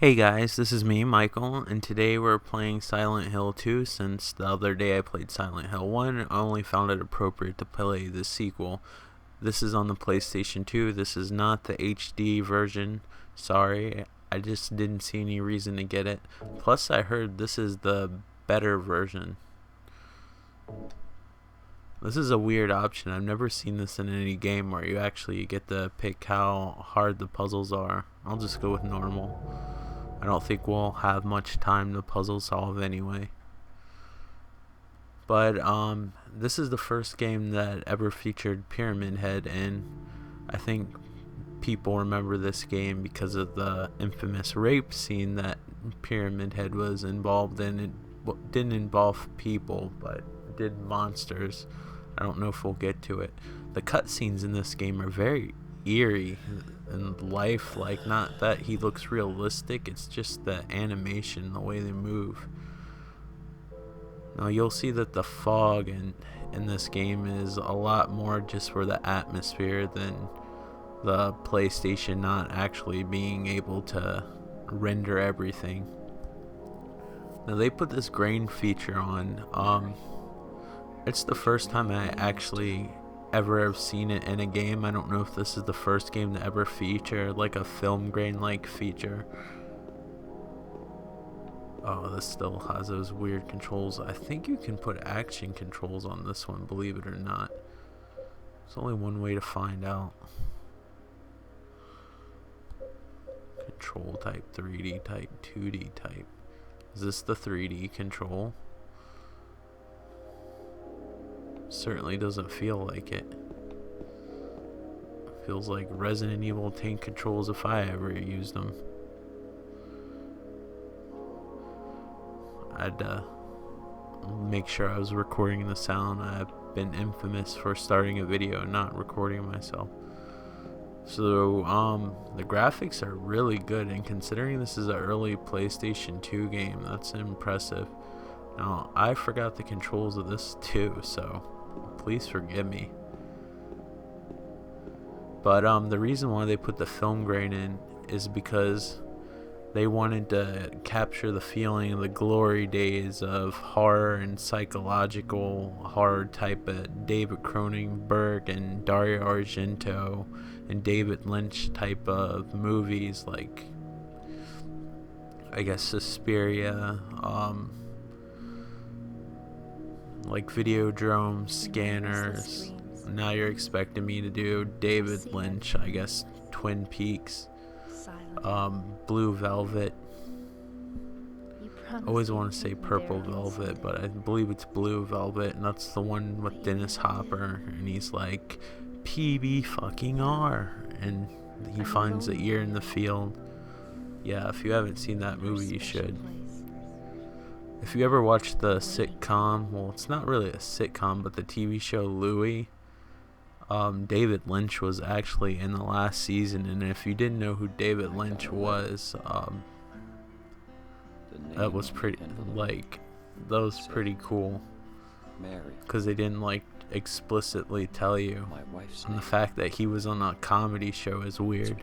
Hey guys, this is me, Michael, and today we're playing Silent Hill 2. Since the other day I played Silent Hill 1, I only found it appropriate to play the sequel. This is on the PlayStation 2. This is not the HD version. Sorry, I just didn't see any reason to get it. Plus, I heard this is the better version. This is a weird option. I've never seen this in any game where you actually get to pick how hard the puzzles are. I'll just go with normal. I don't think we'll have much time to puzzle solve anyway. But this is the first game that ever featured Pyramid Head, and I think people remember this game because of the infamous rape scene that Pyramid Head was involved in. It didn't involve people, but did monsters. I don't know if we'll get to it. The cutscenes in this game are very eerie and lifelike. Not that he looks realistic, it's just the animation, the way they move. Now you'll see that the fog in this game is a lot more just for the atmosphere than the PlayStation not actually being able to render everything. Now they put this grain feature on. It's the first time I actually ever have seen it in a game. I don't know if this is the first game to ever feature like a film grain like feature. Oh, this still has those weird controls. I think you can put action controls on this one, believe it or not. There's only one way to find out. Control type, 3D type, 2D type. Is this the 3D control? Certainly doesn't feel like it. Feels like Resident Evil tank controls if I ever used them. I'd make sure I was recording the sound. I've been infamous for starting a video and not recording myself. So the graphics are really good, and considering this is an early PlayStation 2 game, that's impressive. Now I forgot the controls of this too, so please forgive me. But the reason why they put the film grain in is because they wanted to capture the feeling of the glory days of horror and psychological horror type of David Cronenberg and Dario Argento and David Lynch type of movies, like I guess Suspiria, like Videodrome, Scanners. Now you're expecting me to do David Lynch, I guess Twin Peaks, Blue Velvet. I always want to say Purple Velvet, but I believe it's Blue Velvet, and that's the one with Dennis Hopper, and he's like, PB fucking R, and he finds the ear in the field. Yeah, if you haven't seen that movie, you should. If you ever watched the sitcom, well, it's not really a sitcom, but the TV show Louie, David Lynch was actually in the last season, and if you didn't know who David Lynch was, that was pretty cool, because they didn't like explicitly tell you, and the fact that he was on a comedy show is weird.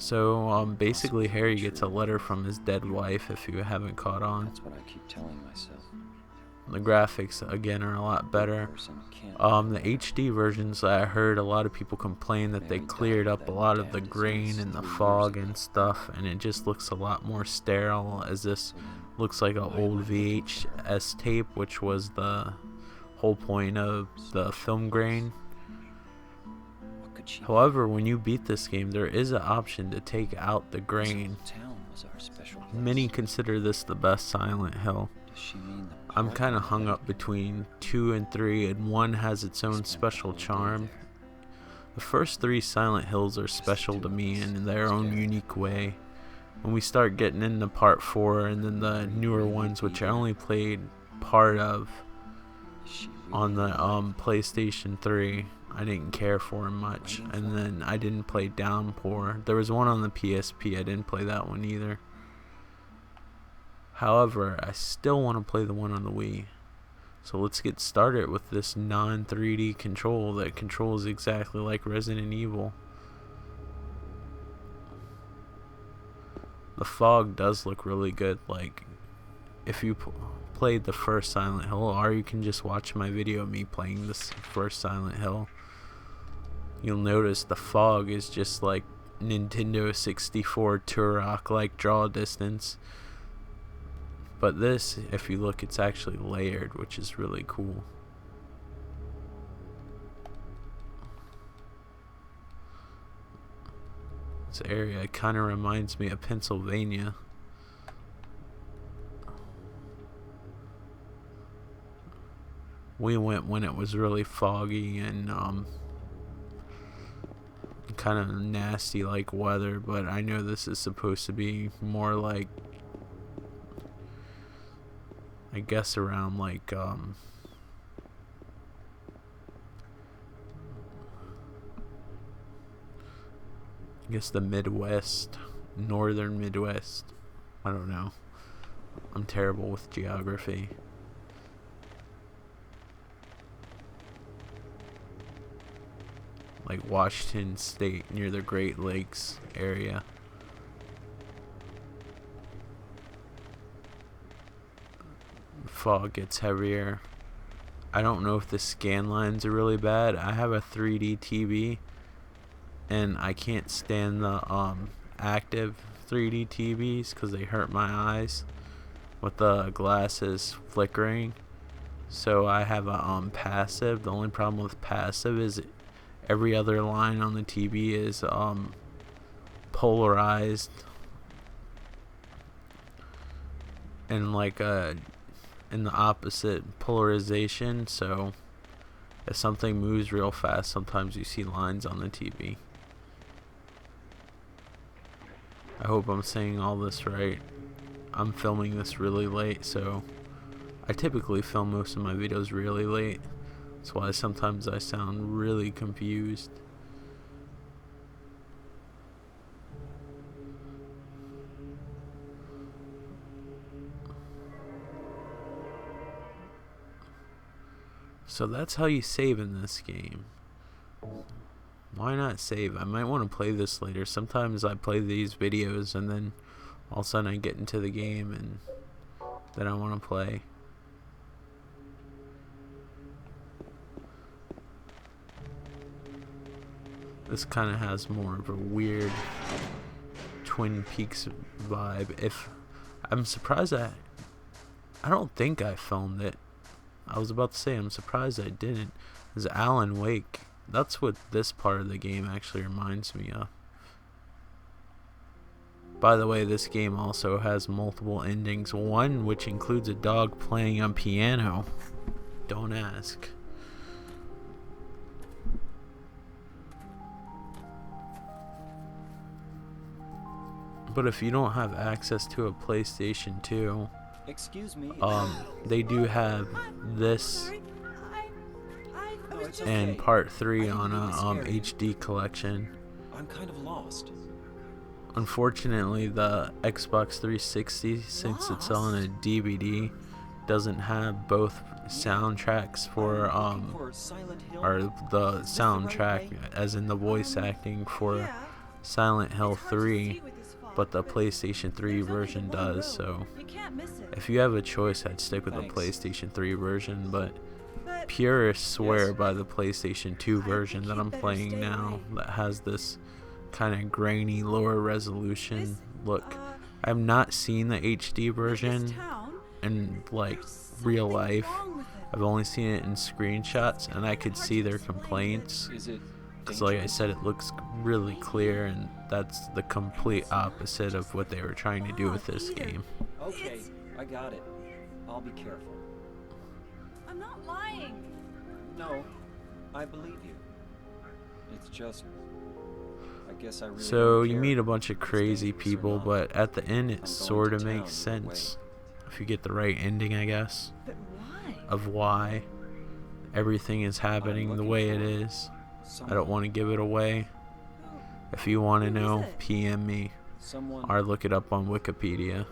So basically Harry gets a letter from his dead wife, if you haven't caught on. That's what I keep telling myself. The graphics again are a lot better. The HD versions, I heard a lot of people complain that they cleared up a lot of the grain and the fog and stuff, and it just looks a lot more sterile, as this looks like an old VHS tape, which was the whole point of the film grain. However, when you beat this game, there is an option to take out the grain. Many consider this the best Silent Hill. I'm kind of hung up between 2 and 3, and 1 has its own special charm. The first 3 Silent Hills are special to me in their own unique way. When we start getting into part 4 and then the newer ones, which I only played part of on the PlayStation 3, I didn't care for him much. And then I didn't play Downpour. There was one on the PSP, I didn't play that one either. However, I still want to play the one on the Wii. So let's get started with this non-3D control that controls exactly like Resident Evil. The fog does look really good. Like, if you played the first Silent Hill, or you can just watch my video of me playing this first Silent Hill, you'll notice the fog is just like Nintendo 64 Turok like draw distance. But this, if you look, it's actually layered, which is really cool. This area kind of reminds me of Pennsylvania. We went when it was really foggy and kind of nasty like weather, but I know this is supposed to be more like, I guess around like I guess the Midwest, northern Midwest. I don't know. I'm terrible with geography. Like Washington State, near the Great Lakes area. The fog gets heavier. I don't know if the scan lines are really bad. I have a 3D TV, and I can't stand the active 3D TVs because they hurt my eyes with the glasses flickering. So I have a passive. The only problem with passive is every other line on the TV is polarized and like in the opposite polarization, so if something moves real fast, sometimes you see lines on the TV. I hope I'm saying all this right. I'm filming this really late, so I typically film most of my videos really late. That's why sometimes I sound really confused. So that's how you save in this game. Why not save? I might want to play this later. Sometimes I play these videos and then all of a sudden I get into the game and then I want to play. This kind of has more of a weird Twin Peaks vibe. If I'm surprised I don't think I filmed it. I was about to say I'm surprised I didn't. It's Alan Wake. That's what this part of the game actually reminds me of. By the way, this game also has multiple endings. One which includes a dog playing on piano. Don't ask. But if you don't have access to a PlayStation 2, excuse me. They do have this and part 3 on a HD collection. I'm kind of lost. Unfortunately, the Xbox 360, since it's on a DVD, doesn't have both soundtracks for or the soundtrack as in the voice acting for Silent Hill 3. But the PlayStation 3 version does, so if you have a choice, I'd stick with the PlayStation 3 version, but purists swear by the PlayStation 2 version that I'm playing now that has this kind of grainy, lower resolution look. I've not seen the HD version in like real life. I've only seen it in screenshots, and I could see their complaints. Because like I said, it looks really clear, and that's the complete opposite of what they were trying to do with this game. Okay, I got it. I'll be careful. I'm not lying. No, I believe you. It's just, I guess I really So don't you care meet a bunch of if it's crazy dangerous or people, not. but at the end it I'm sort of going to makes town anyway. sense. If you get the right ending, I guess, But why? of why everything is happening the way it is. I don't want to give it away. If you want to know, PM me Someone or look it up on Wikipedia.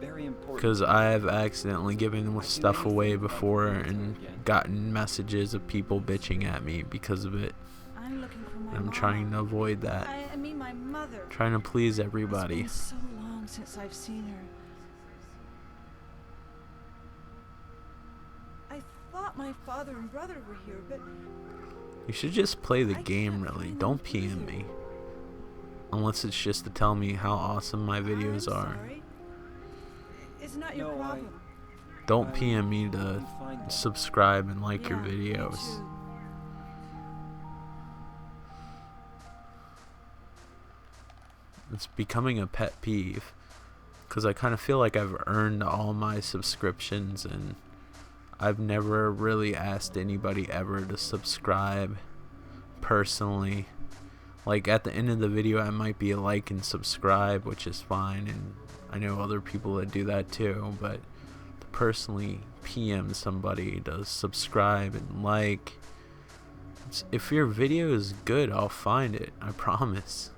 very important. Because I've accidentally given stuff away before and gotten messages of people bitching at me because of it. I'm looking for my I'm mom. trying to avoid that. I mean my mother. Trying to please It's everybody. been so long long since I've seen her. I thought my father and brother were here, but You should just play the I game, can't really. find Don't them PM either. me. Unless it's just to tell me how awesome my videos I'm are. sorry. It's not your No, problem. Don't I PM me to couldn't find them. subscribe and like your Yeah, me videos. too. It's becoming a pet peeve. Because I kind of feel like I've earned all my subscriptions and I've never really asked anybody ever to subscribe personally. Like at the end of the video I might be a like and subscribe, which is fine, and I know other people that do that too, but to personally PM somebody to subscribe and like, if your video is good, I'll find it, I promise.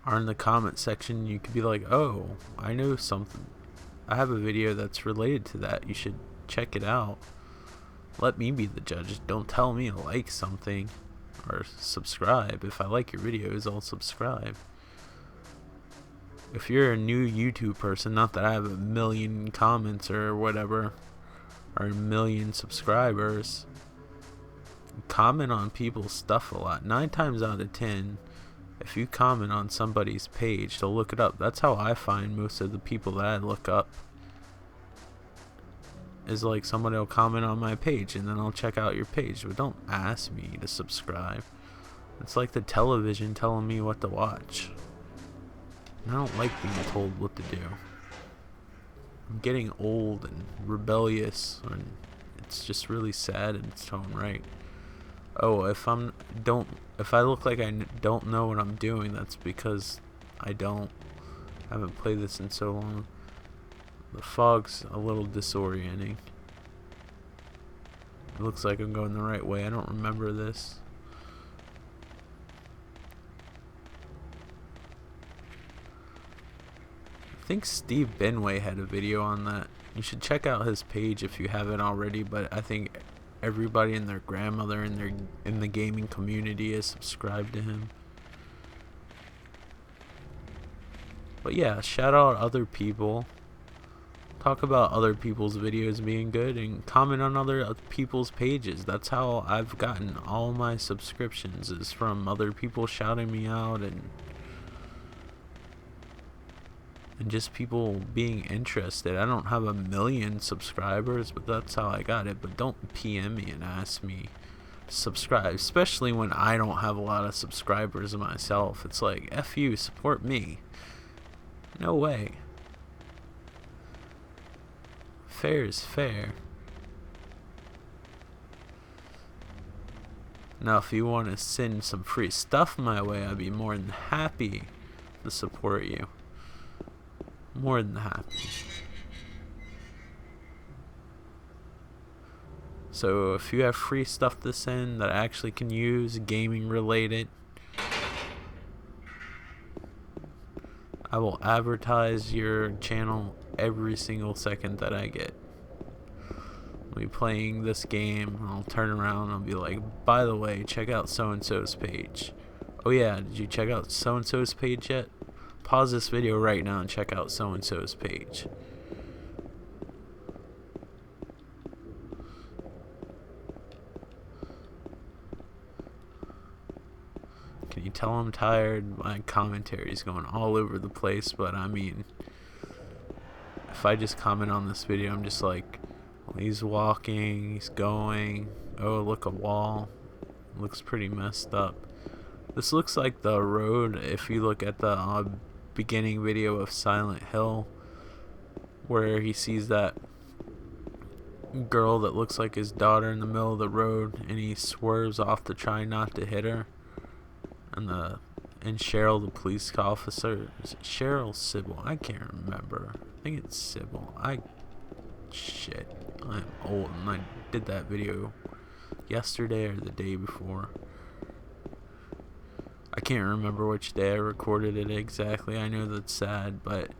Or in the comment section you could be like, oh, I know something, I have a video that's related to that, you should check it out. Let me be the judge. Don't tell me to like something or subscribe. If I like your videos, I'll subscribe. If you're a new YouTube person, not that I have a million comments or whatever, or a million subscribers, comment on people's stuff a lot. 9 times out of 10, if you comment on somebody's page, they'll look it up. That's how I find most of the people that I look up. Is like somebody will comment on my page and then I'll check out your page, but don't ask me to subscribe. It's like the television telling me what to watch. I don't like being told what to do. I'm getting old and rebellious, and it's just really sad in its own right. Oh, if I look like I don't know what I'm doing, that's because I haven't played this in so long. The fog's a little disorienting. It looks like I'm going the right way. I don't remember this. I think Steve Benway had a video on that. You should check out his page if you haven't already, but I think everybody and their grandmother in the gaming community is subscribed to him. But yeah, shout out other people. Talk about other people's videos being good and comment on other people's pages. That's how I've gotten all my subscriptions, is from other people shouting me out and just people being interested. I don't have a million subscribers, but that's how I got it. But don't PM me and ask me to subscribe, especially when I don't have a lot of subscribers myself. It's like, F you, support me. No way. Fair is fair. Now, if you want to send some free stuff my way, I'd be more than happy to support you. More than happy. So, if you have free stuff to send that I actually can use, gaming related, I will advertise your channel every single second that I get. I'll be playing this game and I'll turn around and I'll be like, by the way, check out so-and-so's page. Oh yeah, did you check out so-and-so's page yet? Pause this video right now and check out so-and-so's page. Can you tell I'm tired? My commentary is going all over the place, but I mean, if I just comment on this video, I'm just like, well, he's walking, he's going, oh look, a wall, looks pretty messed up. This looks like the road if you look at the beginning video of Silent Hill, where he sees that girl that looks like his daughter in the middle of the road and he swerves off to try not to hit her. And Cheryl, the police officer, is it Cheryl Sybil? I can't remember. I think it's Sybil. Shit, I'm old and I did that video yesterday or the day before. I can't remember which day I recorded it exactly. I know that's sad, but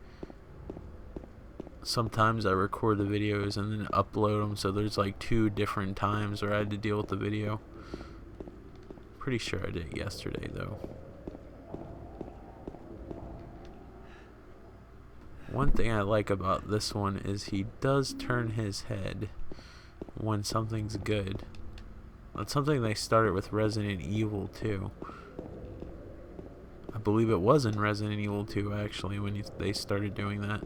sometimes I record the videos and then upload them, so there's like 2 different times where I had to deal with the video. pretty sure I did it yesterday, though. One thing I like about this one is he does turn his head when something's good. That's something they started with Resident Evil 2. I believe it was in Resident Evil 2, actually, when they started doing that.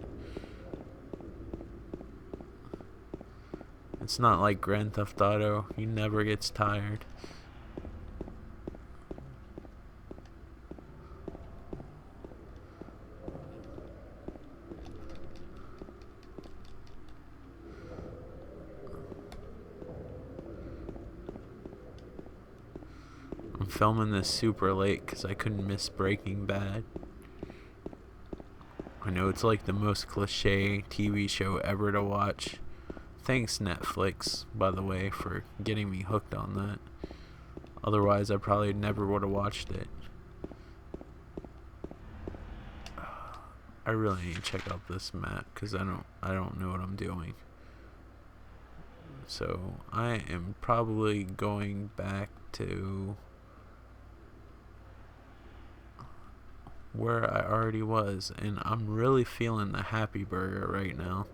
It's not like Grand Theft Auto. He never gets tired. I'm filming this super late because I couldn't miss Breaking Bad. I know it's like the most cliche TV show ever to watch. Thanks Netflix, by the way, for getting me hooked on that. Otherwise, I probably never would have watched it. I really need to check out this map because I don't know what I'm doing. So I am probably going back to where I already was, and I'm really feeling the happy burger right now.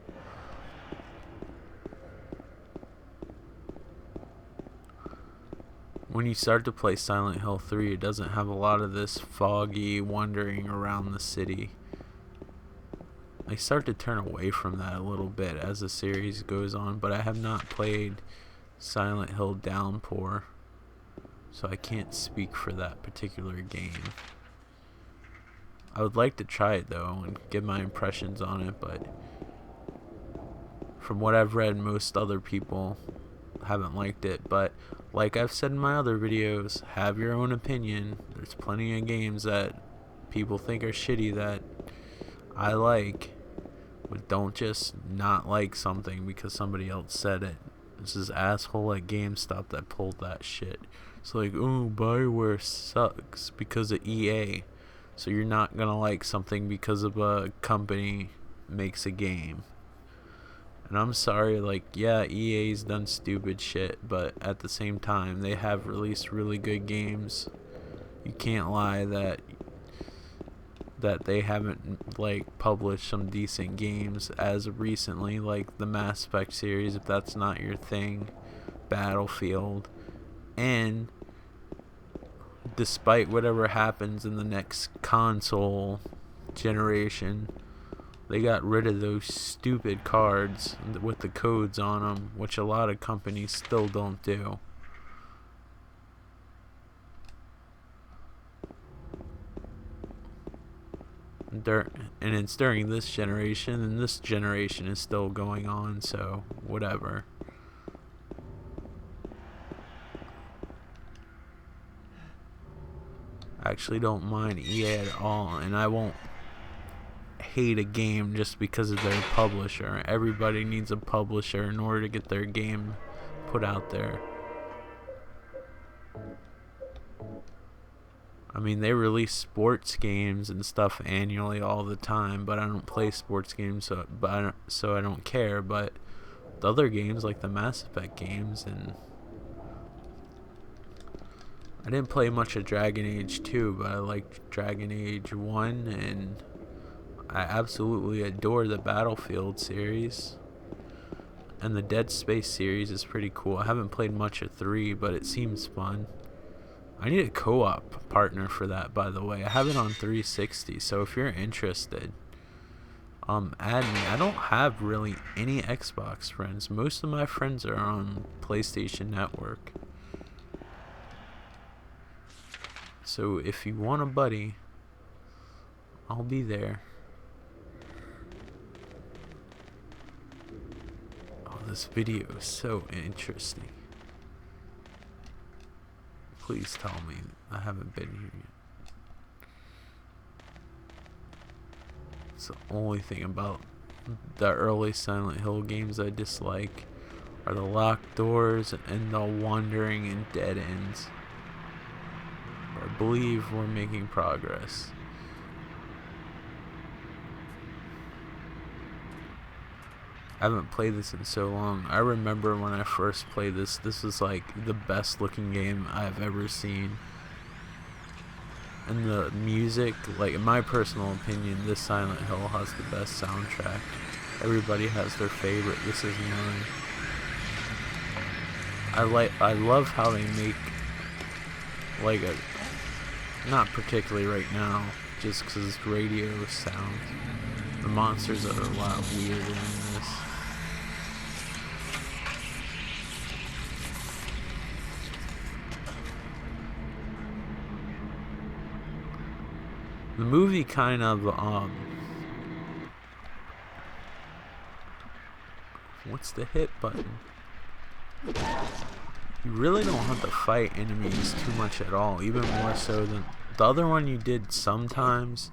When you start to play Silent Hill 3, it doesn't have a lot of this foggy wandering around the city. I start to turn away from that a little bit as the series goes on, but I have not played Silent Hill Downpour, so I can't speak for that particular game. I would like to try it though and give my impressions on it, but from what I've read, most other people haven't liked it. But like I've said in my other videos, have your own opinion. There's plenty of games that people think are shitty that I like, but don't just not like something because somebody else said it. This is asshole at GameStop that pulled that shit. It's like, oh, Bioware sucks because of EA. So you're not gonna like something because of a company makes a game. And I'm sorry, like, yeah, EA's done stupid shit, but at the same time, they have released really good games. You can't lie that they haven't, like, published some decent games as of recently, like the Mass Effect series, if that's not your thing, Battlefield. And despite whatever happens in the next console generation, they got rid of those stupid cards with the codes on them, which a lot of companies still don't do. And it's during this generation, and this generation is still going on, so whatever. I actually don't mind EA at all, and I won't hate a game just because of their publisher. Everybody needs a publisher in order to get their game put out there. I mean, they release sports games and stuff annually all the time, but I don't play sports games, so I don't care. But the other games, like the Mass Effect games, and I didn't play much of Dragon Age 2, but I liked Dragon Age 1, and I absolutely adore the Battlefield series. And the Dead Space series is pretty cool. I haven't played much of 3, but it seems fun. I need a co-op partner for that, by the way. I have it on 360, so if you're interested, add me. I don't have really any Xbox friends. Most of my friends are on PlayStation Network. So if you want a buddy, I'll be there. Oh, this video is so interesting. Please tell me I haven't been here yet. It's the only thing about the early Silent Hill games I dislike are the locked doors and the wandering and dead ends. But I believe we're making progress. I haven't played this in so long. I remember when I first played this was like the best looking game I've ever seen. And the music, like in my personal opinion, this Silent Hill has the best soundtrack. Everybody has their favorite. This is mine. I love how they make like a, not particularly right now, just because it's radio sound. The monsters are a lot weirder in this. The movie kind of, what's the hit button? You really don't have to fight enemies too much at all, even more so than the other one you did sometimes.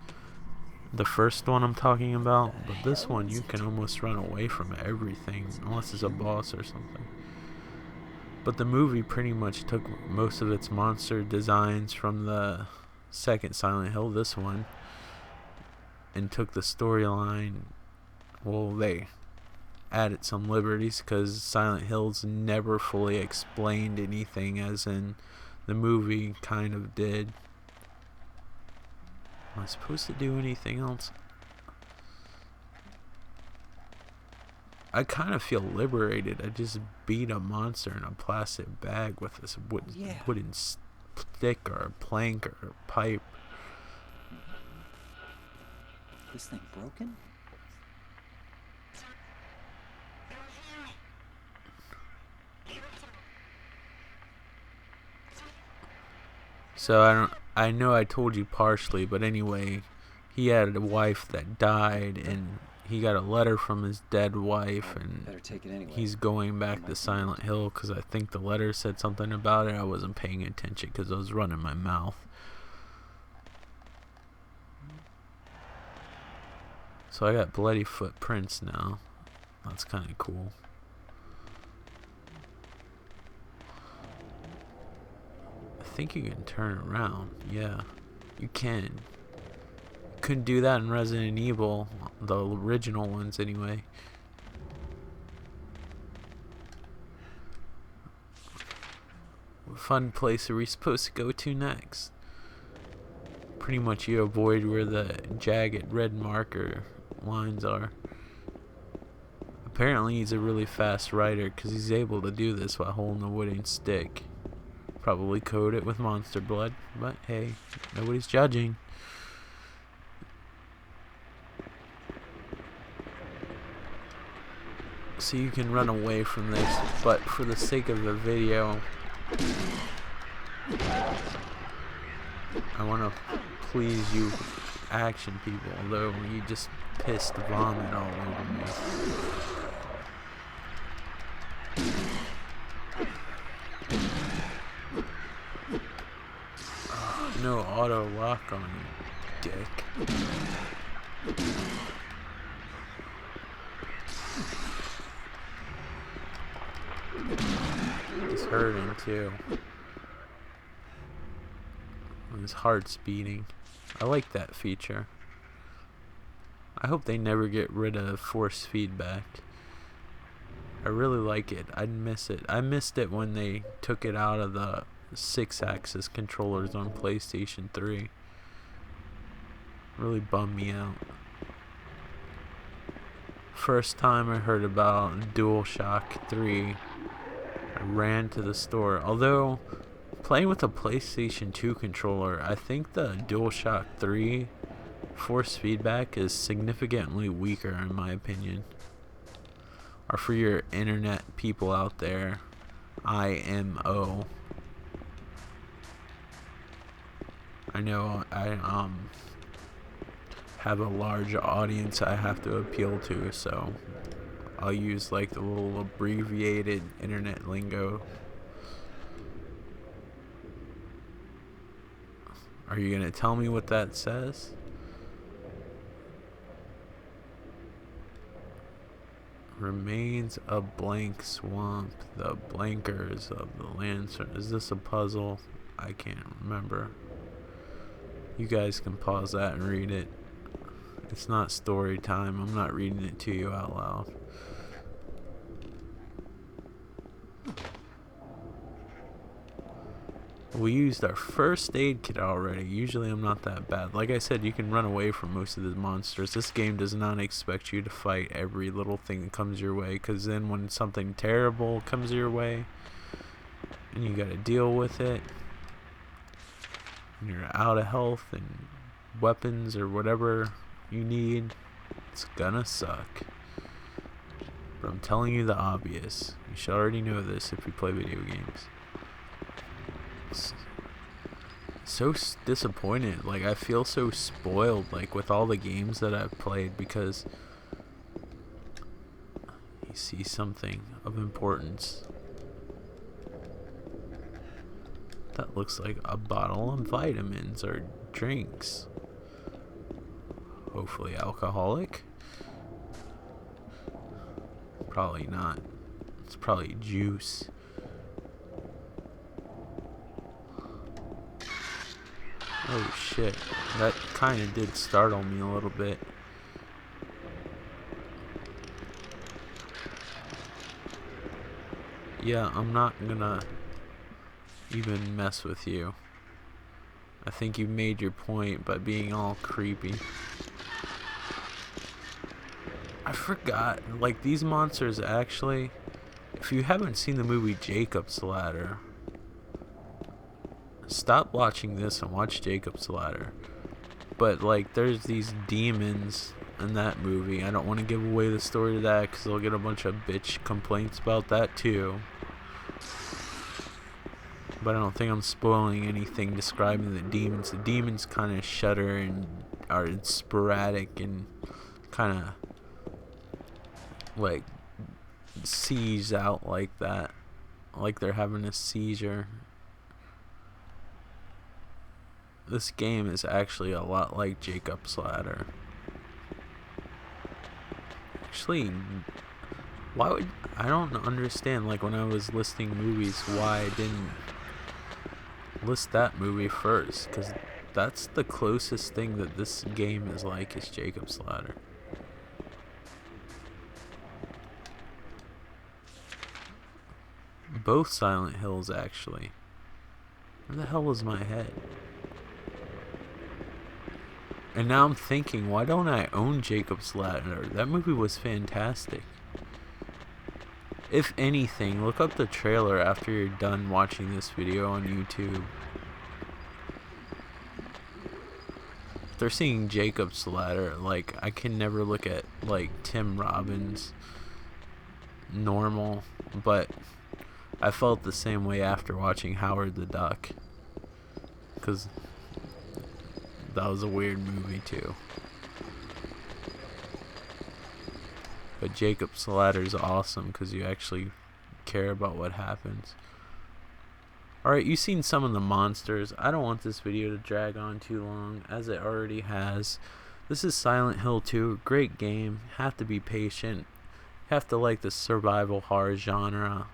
The first one I'm talking about, but this one you can almost run away from everything, unless it's a boss or something. But the movie pretty much took most of its monster designs from the second Silent Hill, this one, and took the storyline. Well, they added some liberties because Silent Hills never fully explained anything, as in the movie kind of did. Am I supposed to do anything else? I kind of feel liberated. I just beat a monster in a plastic bag with this wooden stick or a plank or a pipe. This thing broken? So I know I told you partially, but anyway, he had a wife that died, and he got a letter from his dead wife, and Better take it anyway. he's going back to Silent Hill because I think the letter said something about it. I wasn't paying attention because I was running my mouth. So I got bloody footprints now. That's kind of cool. I think you can turn around. Yeah, you can. Couldn't do that in Resident Evil, the original ones anyway. What fun place are we supposed to go to next? Pretty much you avoid where the jagged red marker lines are. Apparently he's a really fast rider because he's able to do this while holding a wooden stick. Probably coat it with monster blood, but hey, nobody's judging. So you can run away from this, but for the sake of the video, I want to please you action people, although you just pissed vomit all over me. No auto lock on you, dick. He's hurting too. And his heart's beating. I like that feature. I hope they never get rid of force feedback. I really like it. I'd miss it. I missed it when they took it out of the 6-axis controllers on PlayStation 3. Really bummed me out. First time I heard about DualShock 3, I ran to the store. Although playing with a PlayStation 2 controller, I think the DualShock 3 force feedback is significantly weaker in my opinion. Or for your internet people out there, IMO. I know I have a large audience I have to appeal to, so I'll use like the little abbreviated internet lingo. Are you gonna tell me what that says? Remains a blank swamp, the blankers of the lantern. Is this a puzzle? I can't remember. You guys can pause that and read it. It's not story time. I'm not reading it to you out loud. We used our first aid kit already. Usually I'm not that bad. Like I said, you can run away from most of the monsters. This game does not expect you to fight every little thing that comes your way, because then when something terrible comes your way and you gotta deal with it and you're out of health and weapons or whatever you need, it's gonna suck. But I'm telling you the obvious. You should already know this if you play video games. So disappointed. Like, I feel so spoiled, like, with all the games that I've played, because you see something of importance that looks like a bottle of vitamins or drinks, hopefully alcoholic. Probably not. It's probably juice. Oh shit, that kind of did startle me a little bit. Yeah, I'm not gonna even mess with you. I think you made your point by being all creepy. I forgot, like, these monsters actually, if you haven't seen the movie Jacob's Ladder, stop watching this and watch Jacob's Ladder. But, like, there's these demons in that movie. I don't want to give away the story of that because I'll get a bunch of bitch complaints about that too. But I don't think I'm spoiling anything describing the demons. The demons kind of shudder and are sporadic and kind of like seize out like that, like they're having a seizure. This game is actually a lot like Jacob's Ladder. Actually, why would I don't understand, like, when I was listing movies, why I didn't list that movie first, because that's the closest thing that this game is like, is Jacob's Ladder. Both Silent Hills, actually. Where the hell was my head? And now I'm thinking, why don't I own Jacob's Ladder? That movie was fantastic. If anything, look up the trailer after you're done watching this video on YouTube. If they're seeing Jacob's Ladder, like, I can never look at, like, Tim Robbins normal, but I felt the same way after watching Howard the Duck, because that was a weird movie too. But Jacob's Ladder is awesome because you actually care about what happens. Alright, you've seen some of the monsters. I don't want this video to drag on too long, as it already has. This is Silent Hill 2, great game. Have to be patient. Have to like the survival horror genre.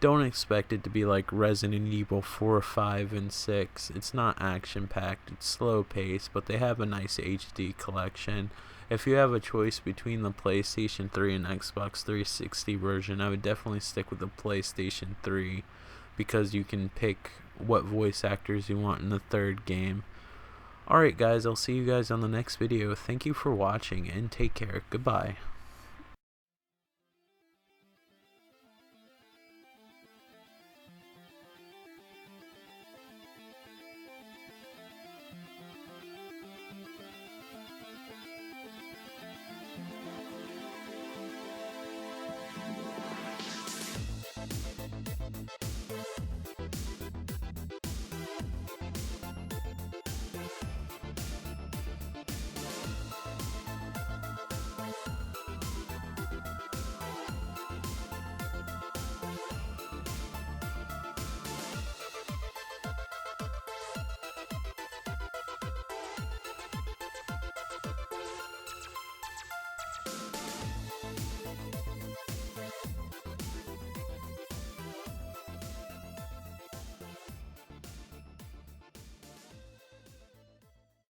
Don't expect it to be like Resident Evil 4, 5, and 6. It's not action-packed, it's slow-paced, but they have a nice HD collection. If you have a choice between the PlayStation 3 and Xbox 360 version, I would definitely stick with the PlayStation 3, because you can pick what voice actors you want in the third game. Alright guys, I'll see you guys on the next video. Thank you for watching, and take care. Goodbye.